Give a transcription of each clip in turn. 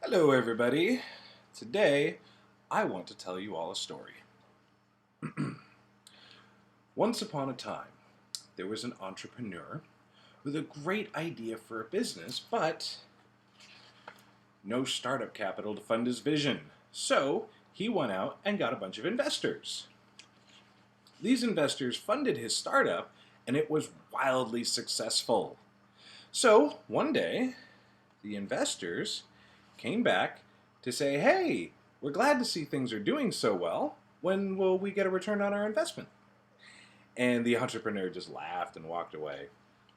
Hello, everybody. Today, I want to tell you all a story. Once upon a time, there was an entrepreneur with a great idea for a business, but no startup capital to fund his vision. So, he went out and got a bunch of investors. These investors funded his startup, and it was wildly successful. So, one day, the investors came back to say, hey, we're glad to see things are doing so well. When will we get a return on our investment? And the entrepreneur just laughed and walked away.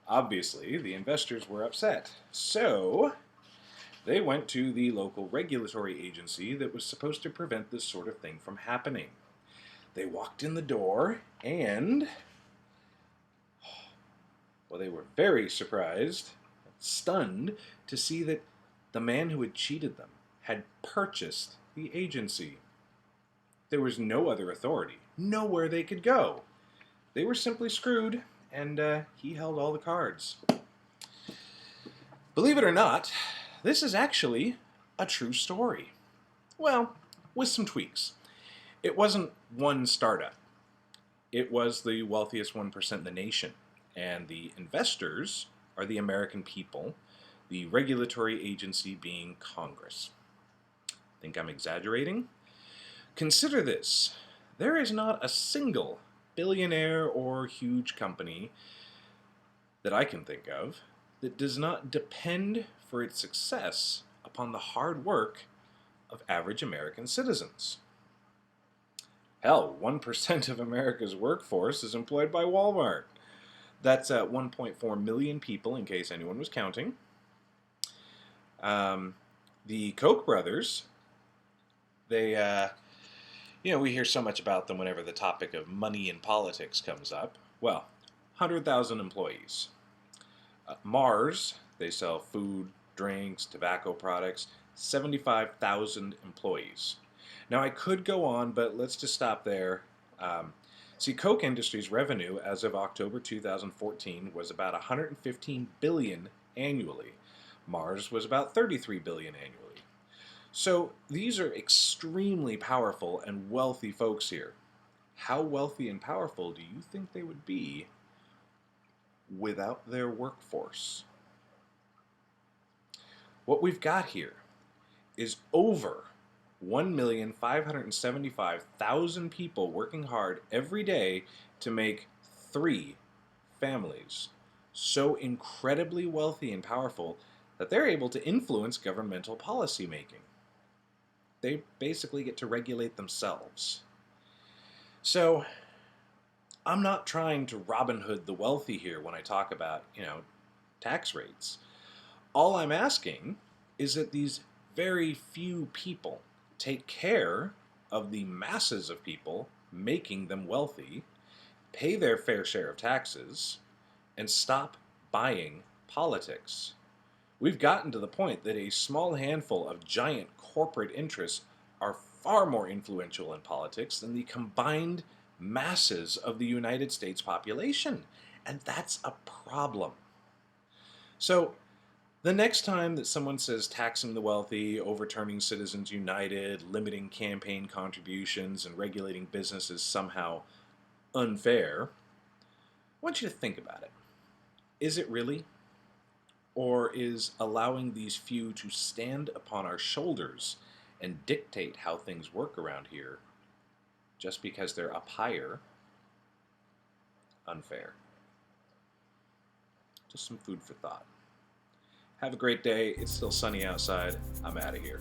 Obviously, the investors were upset. So they went to the local regulatory agency that was supposed to prevent this sort of thing from happening. They walked in the door and, well, they were very surprised, stunned, to see that the man who had cheated them had purchased the agency. There was no other authority, nowhere they could go. They were simply screwed, and he held all the cards. Believe it or not, this is actually a true story. Well, with some tweaks. It wasn't one startup. It was the wealthiest 1% in the nation, and the investors are the American people, the regulatory agency being Congress. Think I'm exaggerating? Consider this. There is not a single billionaire or huge company that I can think of that does not depend for its success upon the hard work of average American citizens. Hell, 1% of America's workforce is employed by Walmart. That's 1.4 million people, in case anyone was counting. The Koch brothers, we hear so much about them whenever the topic of money and politics comes up. Well, 100,000 employees. Mars, they sell food, drinks, tobacco products, 75,000 employees. Now, I could go on, but let's just stop there. Koch Industries' revenue as of October 2014 was about $115 billion annually. Mars was about $33 billion annually. So these are extremely powerful and wealthy folks here. How wealthy and powerful do you think they would be without their workforce? What we've got here is over 1,575,000 people working hard every day to make 3 families so incredibly wealthy and powerful that they're able to influence governmental policy making. They basically get to regulate themselves. So, I'm not trying to Robin Hood the wealthy here when I talk about, tax rates. All I'm asking is that these very few people take care of the masses of people making them wealthy, pay their fair share of taxes, and stop buying politics. We've gotten to the point that a small handful of giant corporate interests are far more influential in politics than the combined masses of the United States population. And that's a problem. So, the next time that someone says taxing the wealthy, overturning Citizens United, limiting campaign contributions, and regulating business is somehow unfair, I want you to think about it. Is it really? Or is allowing these few to stand upon our shoulders and dictate how things work around here just because they're up higher unfair? Just some food for thought. Have a great day. It's still sunny outside. I'm out of here.